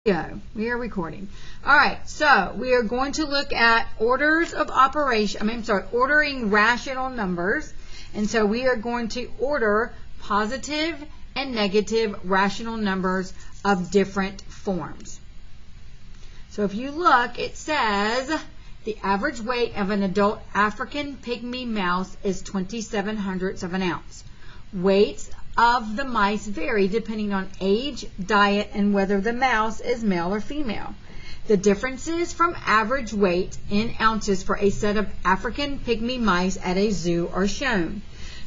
Go. We are recording. All right, so we are going to look at orders of operation. Ordering rational numbers. And so we are going to order positive and negative rational numbers of different forms. So if you look, it says the average weight of an adult African pygmy mouse is 27 hundredths of an ounce. Weights of the mice vary depending on age, diet, and whether the mouse is male or female. The differences from average weight in ounces for a set of African pygmy mice at a zoo are shown.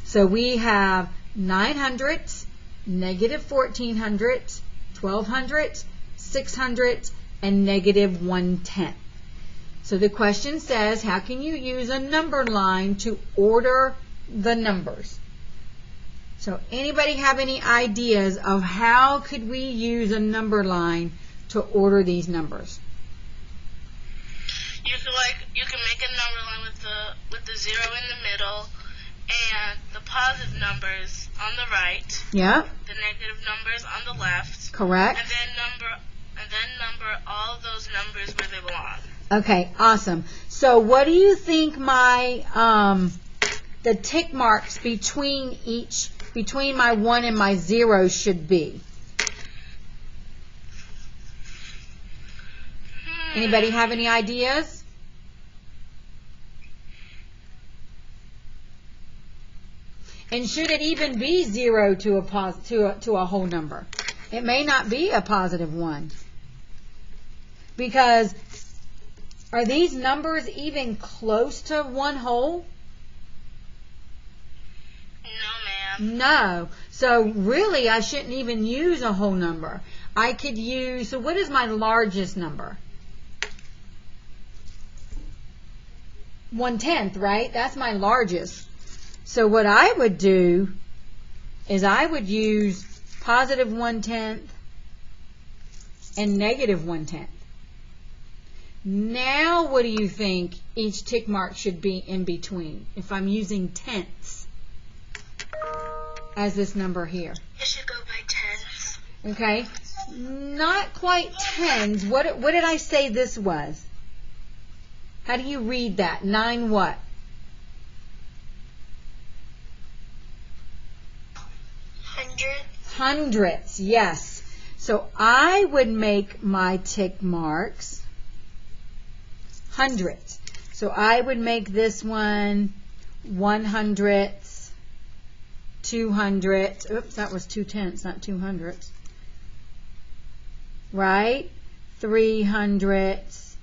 So we have 9 hundredths, negative 14 hundredths, 12 hundredths, 6 hundredths, and negative 1/10. So the question says, how can you use a number line to order the numbers? So anybody have any ideas of how could we use a number line to order these numbers? You can make a number line with the 0 in the middle and the positive numbers on the right. Yeah. The negative numbers on the left. Correct. And then number all of those numbers where they belong. Okay, awesome. So what do you think my the tick marks between my 1 and my 0 should be? Anybody have any ideas? And should it even be 0 to a whole number? It may not be a positive 1. Because are these numbers even close to one whole? No, ma'am. No. So really, I shouldn't even use a whole number. I could use, so what is my largest number? 1/10, right? That's my largest. So what I would do is I would use positive 1/10 and negative 1/10. Now what do you think each tick mark should be in between if I'm using tenths as this number here? It should go by tens. Okay, not quite tens. What did I say this was? How do you read that? 9 what? Hundredths. Hundredths, yes. So I would make my tick marks hundredths. So I would make this one 100ths, 200ths. Oops, that was 2/10, not 200ths. Right? 300ths,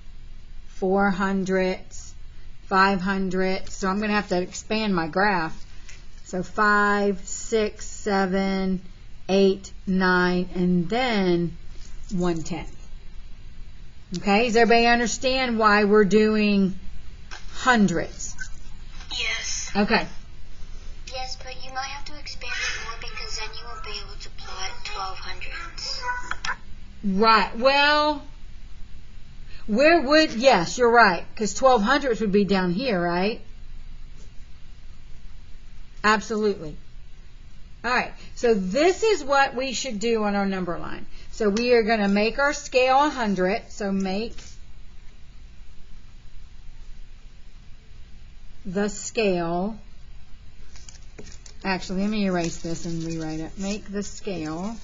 400ths, 500ths. So I'm going to have to expand my graph. So 5, 6, 7, 8, 9, and then 1/10. Okay, does everybody understand why we're doing hundredths? Yes. Okay. Yes, but you might have to expand it more because then you won't be able to plot 12 hundredths. Right. Well, yes, you're right, because 12 hundredths would be down here, right? Absolutely. All right, so this is what we should do on our number line. So we are going to make our scale 100. So make the scale. Actually, let me erase this and rewrite it. Make the scale.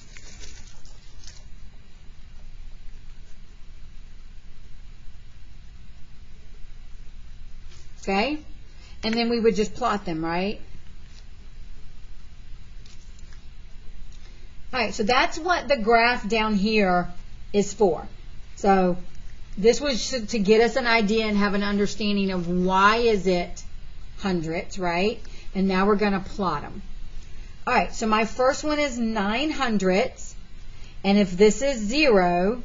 Okay? And then we would just plot them, right? All right, so that's what the graph down here is for. So this was to get us an idea and have an understanding of why is it hundredths, right? And now we're going to plot them. All right, so my first one is 9 hundredths. And if this is 0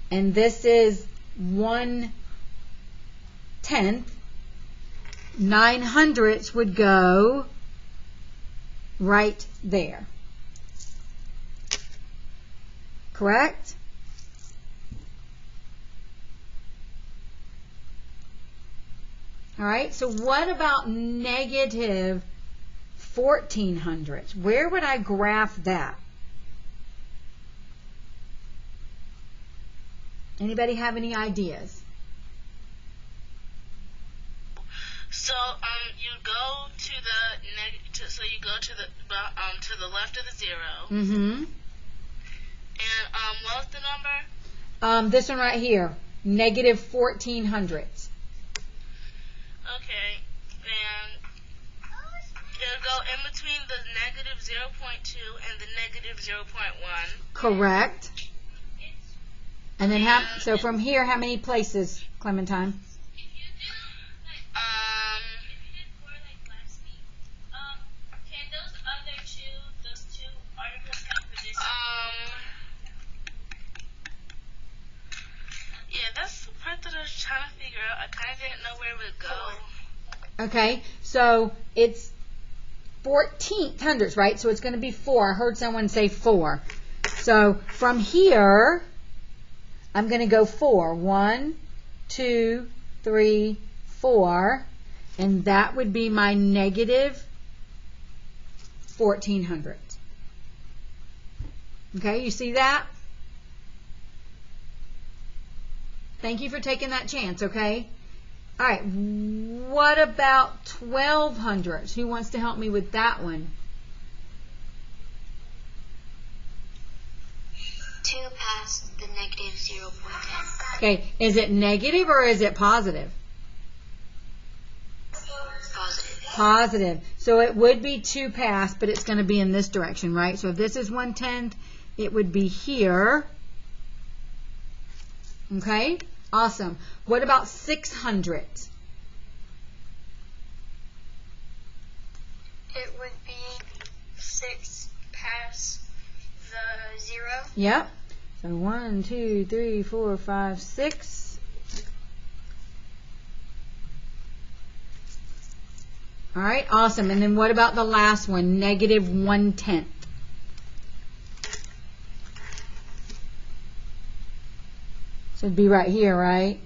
and this is 1/10, 9 hundredths would go right there. Correct? All right, so what about negative 14 hundredths? Where would I graph that? Anybody have any ideas? So you go to the so you go to the left of the 0. Mm-hmm. And what was the number? This one right here, negative 1400. Okay, and it'll go in between the negative 0.2 and the negative 0.1. Correct. And then so from here, how many places, Clementine? Can those two articles count for this? Yeah, that's the part that I was trying to figure out. I kind of didn't know where it would go. Okay, so it's 1400s, right? So it's going to be 4. I heard someone say 4. So from here, I'm going to go 4. 1, 2, 3, 4. And that would be my negative 1400. Okay, you see that? Thank you for taking that chance, okay? All right, what about 1200s? Who wants to help me with that one? 2 past the negative 0.10. Okay, is it negative or is it positive? Positive. Positive. So it would be 2 past, but it's going to be in this direction, right? So if this is 1/10, it would be here. Okay, awesome. What about 600? It would be 6 past the 0. Yep. So 1, 2, 3, 4, 5, 6. All right, awesome. And then what about the last one, negative 1/10? So it'd be right here, right?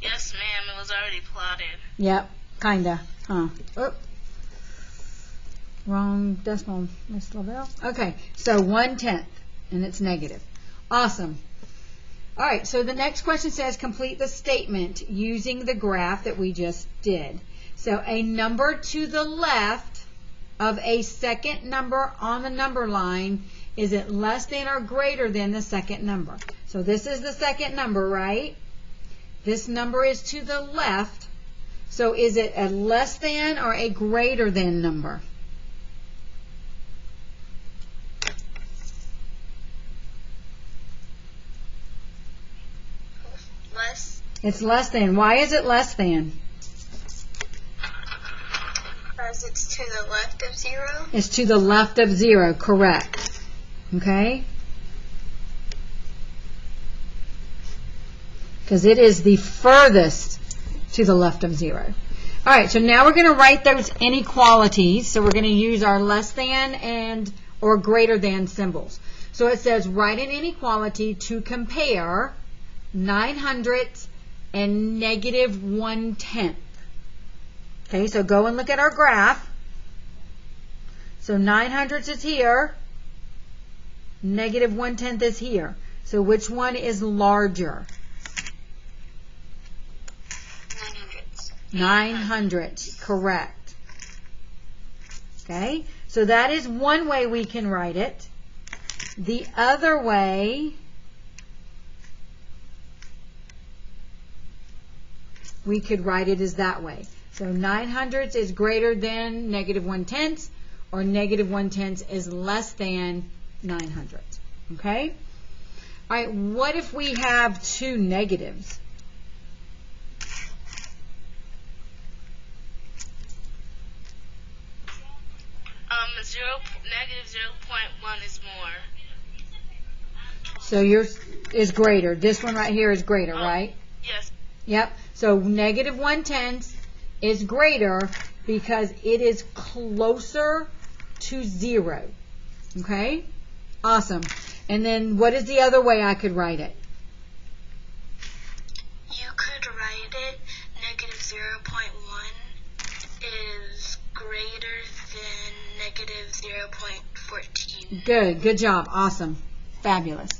Yes, ma'am. It was already plotted. Yep, kinda. Huh. Oh. Wrong decimal, Miss Lavelle. Okay, so 1/10, and it's negative. Awesome. All right, so the next question says complete the statement using the graph that we just did. So a number to the left of a second number on the number line, is it less than or greater than the second number? So this is the second number, right? This number is to the left. So is it a less than or a greater than number? Less. It's less than. Why is it less than? Because it's to the left of 0. It's to the left of 0, correct. Okay? Because it is the furthest to the left of 0. All right, so now we're going to write those inequalities. So we're going to use our less than and or greater than symbols. So it says write an inequality to compare 900ths and negative 1/10. Okay, so go and look at our graph. So 900ths is here. Negative 1/10 is here. So which one is larger? 900ths. 900ths, correct. Okay, so that is one way we can write it. The other way we could write it as that way. So 900ths is greater than negative 1/10, or negative 1/10 is less than 900ths. Okay? All right, what if we have two negatives? Negative 0.1 is more. So yours is greater. This one right here is greater, right? Yes. Yep. So negative 1/10 is greater because it is closer to 0. Okay? Awesome. And then what is the other way I could write it? You could write it negative 0.1 is greater than negative 0.14. Good. Good job. Awesome. Fabulous.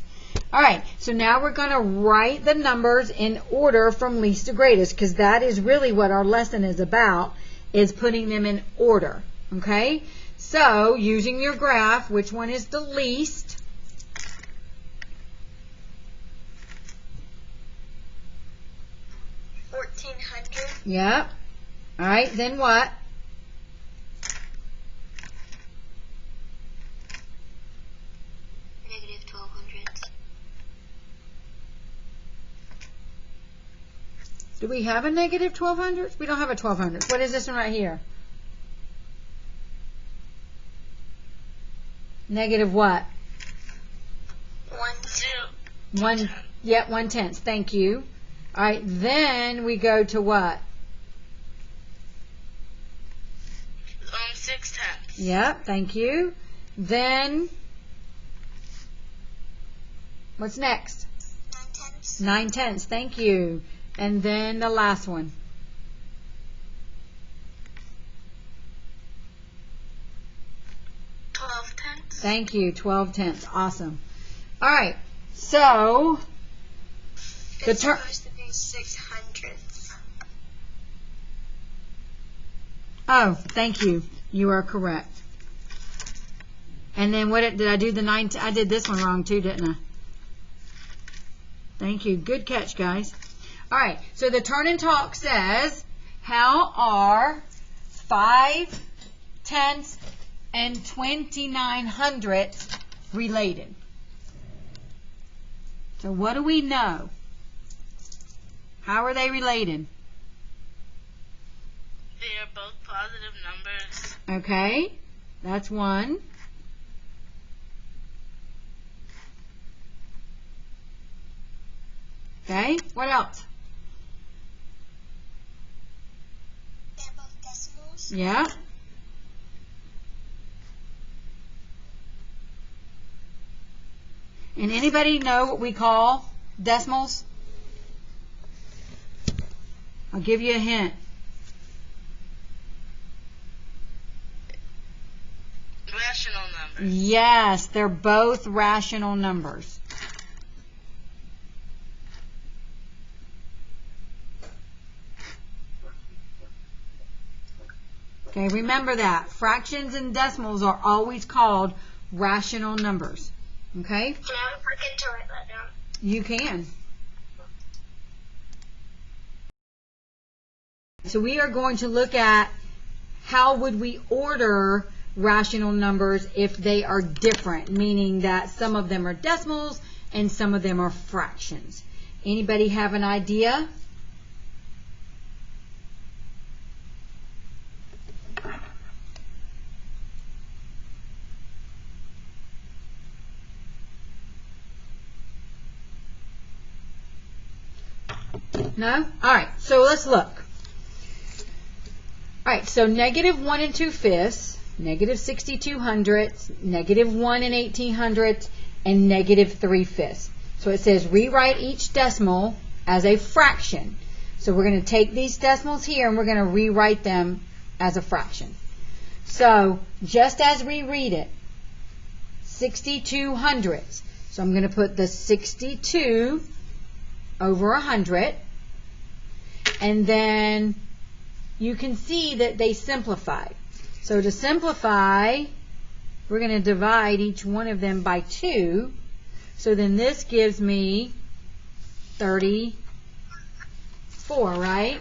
All right, so now we're going to write the numbers in order from least to greatest, because that is really what our lesson is about, is putting them in order. Okay, so using your graph, which one is the least? $1,400. Yep. All right, then what? Negative 1,200. Do we have a negative 1,200? We don't have a 1,200. What is this one right here? Negative what? 1. Yep, 1/10. Thank you. All right, then we go to what? 6/10. Yep, thank you. Then, what's next? 9/10. 9/10. Thank you. And then the last one. 12/10. Thank you. 12/10. Awesome. All right. So the It's supposed to be 600ths. Oh, thank you. You are correct. And then what did I do? I did this one wrong too, didn't I? Thank you. Good catch, guys. All right. So the turn and talk says, how are 5/10 and 29/100 related? So what do we know? How are they related? They are both positive numbers. Okay, that's one. Okay, what else? They're both decimals. Yeah. And anybody know what we call decimals? I'll give you a hint. Rational numbers. Yes, they're both rational numbers. Okay, remember that. Fractions and decimals are always called rational numbers. Okay? Can I forget to write that down? You can. So we are going to look at how would we order rational numbers if they are different, meaning that some of them are decimals and some of them are fractions. Anybody have an idea? No? All right, so let's look. All right, so -1 2/5, -62 hundredths, -1 18 hundredths, and -3 fifths. So it says rewrite each decimal as a fraction. So we're going to take these decimals here and we're going to rewrite them as a fraction. So just as we read it, 62 hundredths. So I'm going to put the 62 over 100. And then you can see that they simplify. So to simplify, we're going to divide each one of them by 2. So then this gives me 34, right?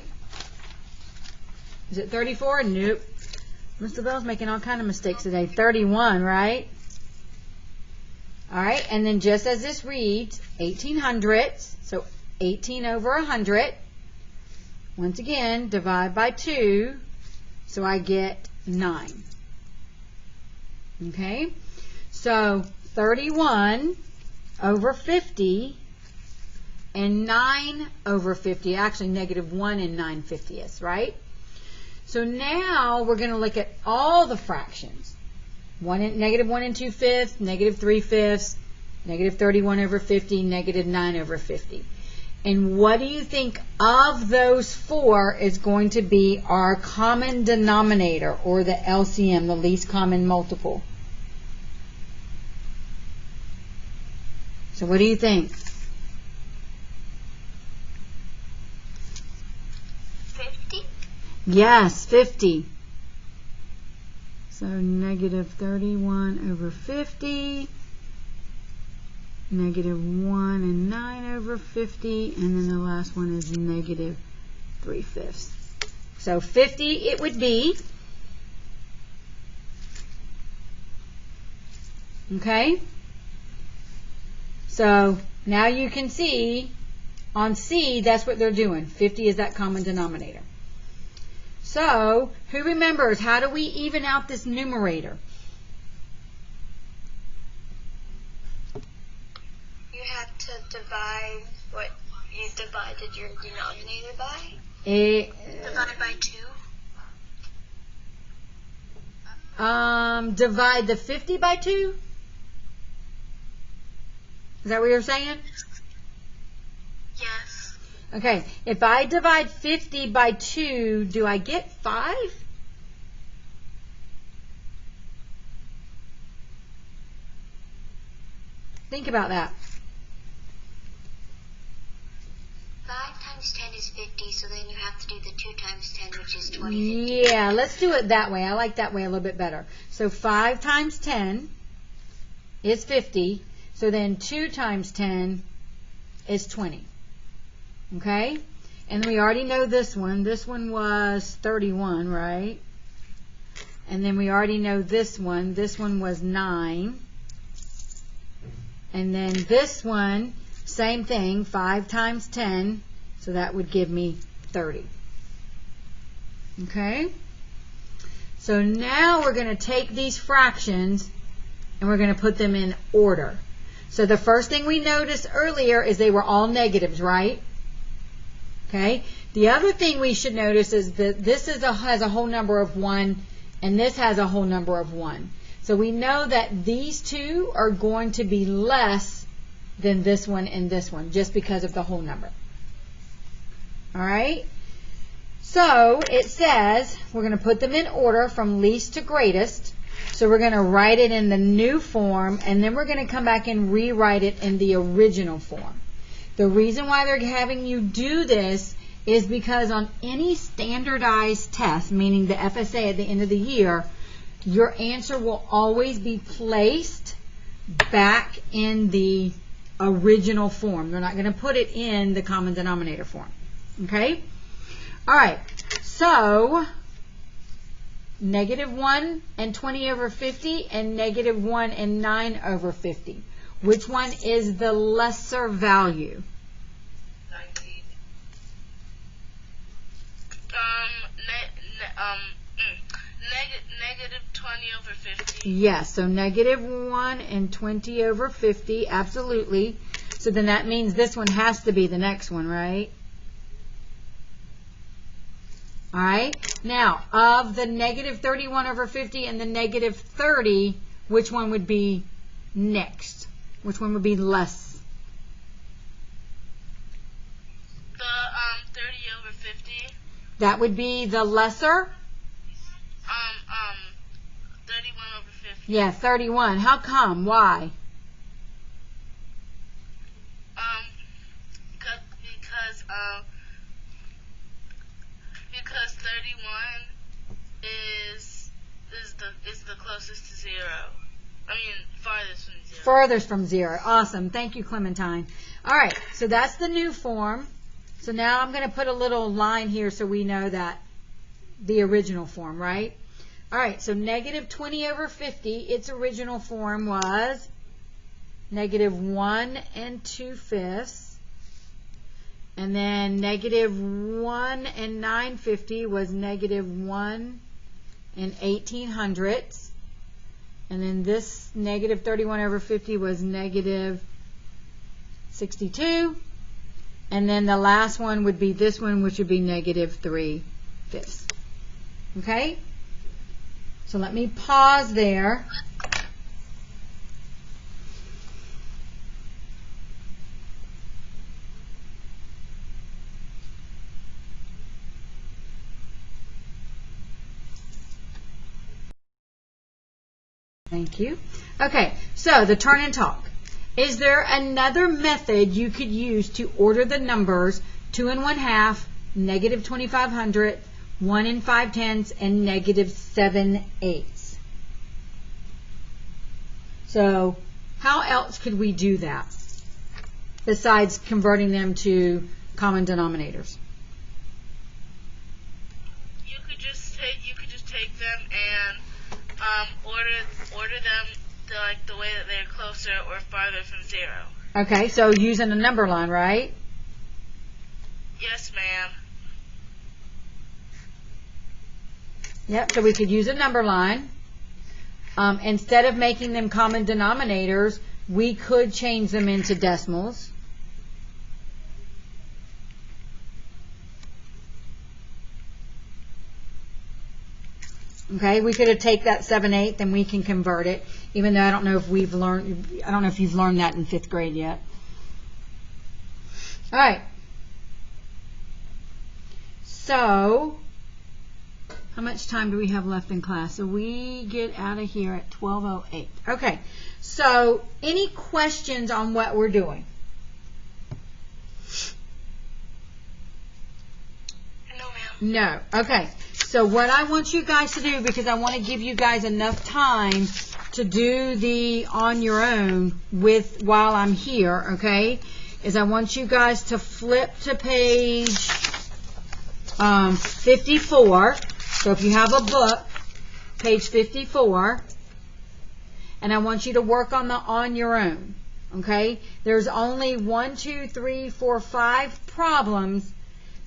Is it 34? Nope. Mr. Bell's making all kind of mistakes today. 31, right? All right, and then just as this reads, 18 hundredths, so 18 over 100. Once again, divide by 2, so I get 9. Okay, so 31 over 50 and 9 over 50, actually -1 and 9/50ths, right? So now we're going to look at all the fractions. -1 and -2/5, -3 fifths, -31 over 50, -9 over 50. And what do you think of those four is going to be our common denominator, or the LCM, the least common multiple? So what do you think? 50? Yes, 50. So negative 31 over 50, negative 1 and 9 over 50, and then the last one is negative 3/5. So 50 it would be. Okay? So now you can see on C, that's what they're doing. 50 is that common denominator. So, who remembers, how do we even out this numerator? You have to divide what you divided your denominator by. Divide by 2. Divide the 50 by 2? Is that what you're saying? Yes. Okay, if I divide 50 by 2, do I get 5? Think about that. 5 times 10 is 50, so then you have to do the 2 times 10, which is 20. Yeah, let's do it that way. I like that way a little bit better. So 5 times 10 is 50. So then 2 times 10 is 20. Okay? And we already know this one. This one was 31, right? And then we already know this one. This one was 9. And then this one, same thing, 5 times 10. So that would give me 30. Okay? So now we're going to take these fractions and we're going to put them in order. So the first thing we noticed earlier is they were all negatives, right? Okay. The other thing we should notice is that this has a whole number of 1 and this has a whole number of 1. So we know that these two are going to be less than this one and this one just because of the whole number. All right. So it says we're going to put them in order from least to greatest. So we're going to write it in the new form and then we're going to come back and rewrite it in the original form. The reason why they're having you do this is because on any standardized test, meaning the FSA at the end of the year, your answer will always be placed back in the original form. They're not going to put it in the common denominator form. Okay? All right. So, negative 1 and 20 over 50 and negative 1 and 9 over 50. Which one is the lesser value? 19. Negative 20 over 50. Yes, so negative 1 and 20 over 50, absolutely. So then that means this one has to be the next one, right? All right. Now, of the negative 31 over 50 and the negative 30, which one would be next? Which one would be less? The 30 over 50. That would be the lesser? 31 over 50. Yeah, 31. How come? Why? Because 31 is the closest to 0. I mean, farthest from 0. Furthest from 0. Awesome. Thank you, Clementine. All right, so that's the new form. So now I'm going to put a little line here so we know that the original form, right? All right, so negative 20 over 50, its original form was negative 1 and 2/5. And then negative 1 and 9/50 was negative 1 and 1800ths. And then this negative 31 over 50 was negative 62. And then the last one would be this one, which would be negative 3/5. Okay? So let me pause there. Thank you. Okay, so the turn and talk. Is there another method you could use to order the numbers 2 1/2, negative 2,500, 1 5/10, and negative 7/8? So how else could we do that besides converting them to common denominators? You could just take them and order them the way that they're closer or farther from 0. Okay, so using a number line, right? Yes, ma'am. Yep, so we could use a number line. Instead of making them common denominators, we could change them into decimals. Okay, we could have take that 7/8 and we can convert it, even though I don't know if you've learned that in 5th grade yet. All right. So, how much time do we have left in class? So we get out of here at 12:08. Okay, so any questions on what we're doing? No, ma'am. No. Okay, so what I want you guys to do, because I want to give you guys enough time to do the on your own while I'm here, okay, is I want you guys to flip to page 54. So if you have a book, page 54, and I want you to work on the on your own, okay? There's only 1, 2, 3, 4, 5 problems,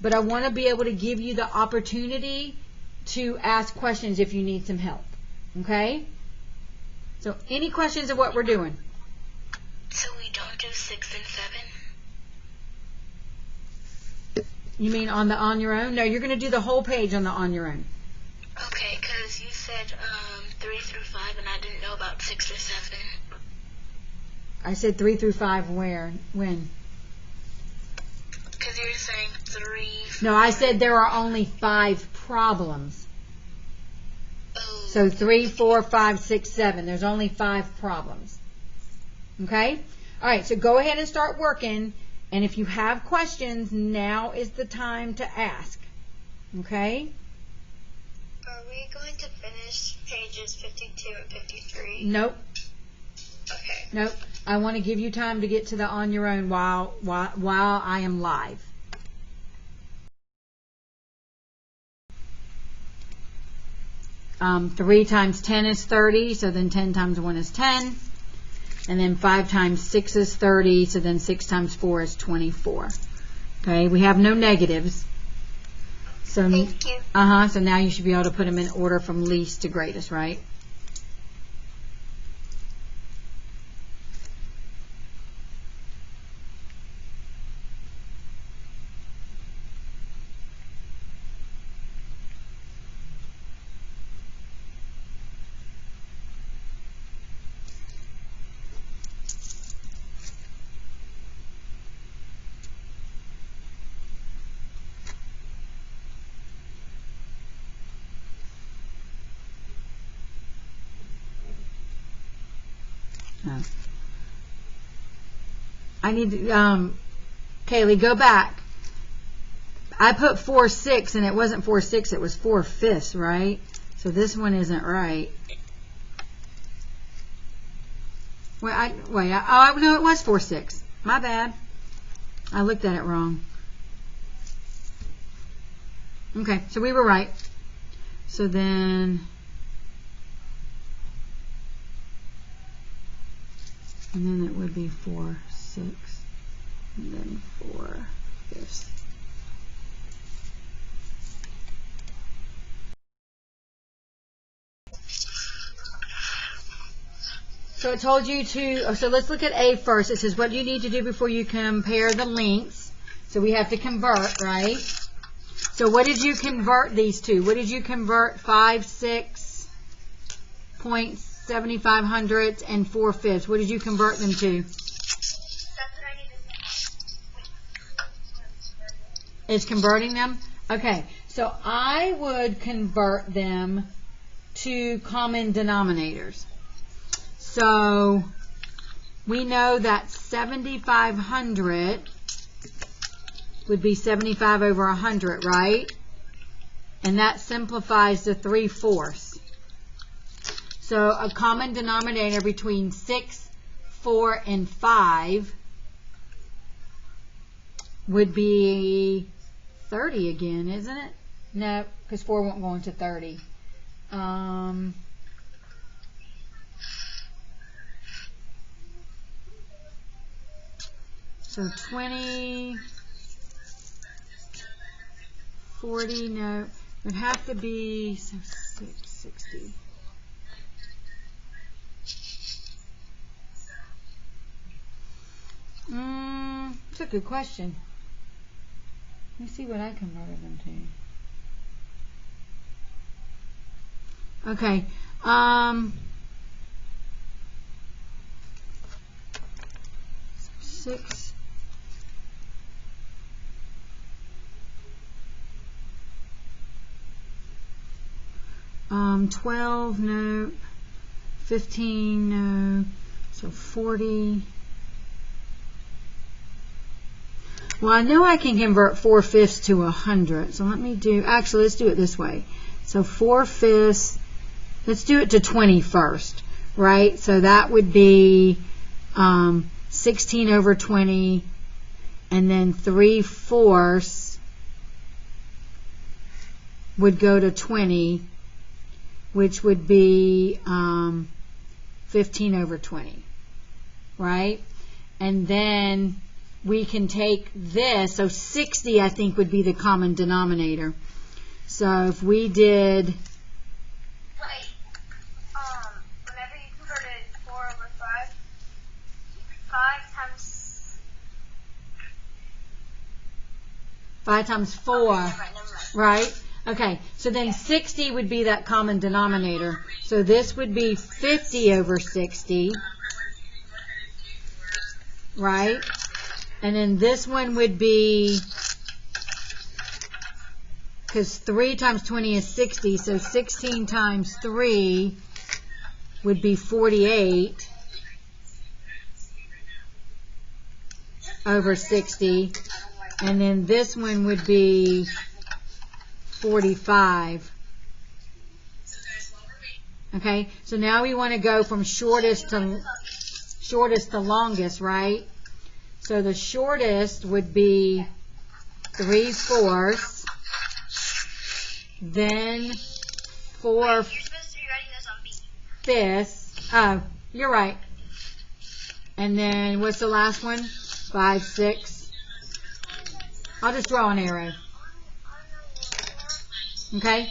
but I want to be able to give you the opportunity to ask questions if you need some help, okay? So any questions of what we're doing? So we don't do 6 and 7? You mean on your own? No, you're going to do the whole page on the on your own. Okay, because you said 3 through 5, and I didn't know about 6 or 7. I said 3 through 5 where? When? Because you were saying 3. No, I said there are only 5 problems. Oh. So 3, 4, 5, 6, 7. There's only 5 problems. Okay? All right, so go ahead and start working. And if you have questions, now is the time to ask. Okay? Are we going to finish pages 52 and 53? Nope. Okay. Nope. I want to give you time to get to the on your own while I am live. Um, 3 times 10 is 30, so then 10 times 1 is 10. And then 5 times 6 is 30, so then 6 times 4 is 24. Okay, we have no negatives. So, Thank you. So now you should be able to put them in order from least to greatest, right? I need to, Kaylee, go back. I put 4/6 and it wasn't 4/6, it was 4/5, right? So this one isn't right. No, it was 4/6. My bad. I looked at it wrong. Okay, so we were right. So then, and then it would be 4/6, and then 4/5. So it told you to, so let's look at A first. It says what you need to do before you compare the lengths. So we have to convert, right? So what did you convert these to? What did you convert 5/6.75 and 4/5? What did you convert them to? Is converting them? Okay, so I would convert them to common denominators. So we know that 7,500 would be 75 over 100, right? And that simplifies to 3/4. So a common denominator between 6, 4, and 5 would be 30 again, isn't it? No, because 4 won't go into 30. So 20, 40, no, it would have to be 60. That's a good question. Let me see what I converted them to. Okay. 6. 12, no. 15, no. So 40. Well, I know I can convert 4/5 to 100. So let me do, actually, let's do it this way. So 4/5, let's do it to 20 first, right? So that would be 16 over 20, and then 3/4 would go to 20, which would be 15 over 20, right? And then we can take this, so 60 I think would be the common denominator. So if we did... Wait, whenever you converted 4 over 5, 5 times 4, never mind. right? Okay, so then 60 would be that common denominator. So this would be 50 over 60, right? And then this one would be, because 3 times 20 is 60, so 16 times 3 would be 48 over 60. And then this one would be 45. Okay, so now we want to go from shortest to longest, right? So the shortest would be 3/4, then 4/5. Oh, you're right. And then what's the last one? 5, 6. I'll just draw an arrow. Okay?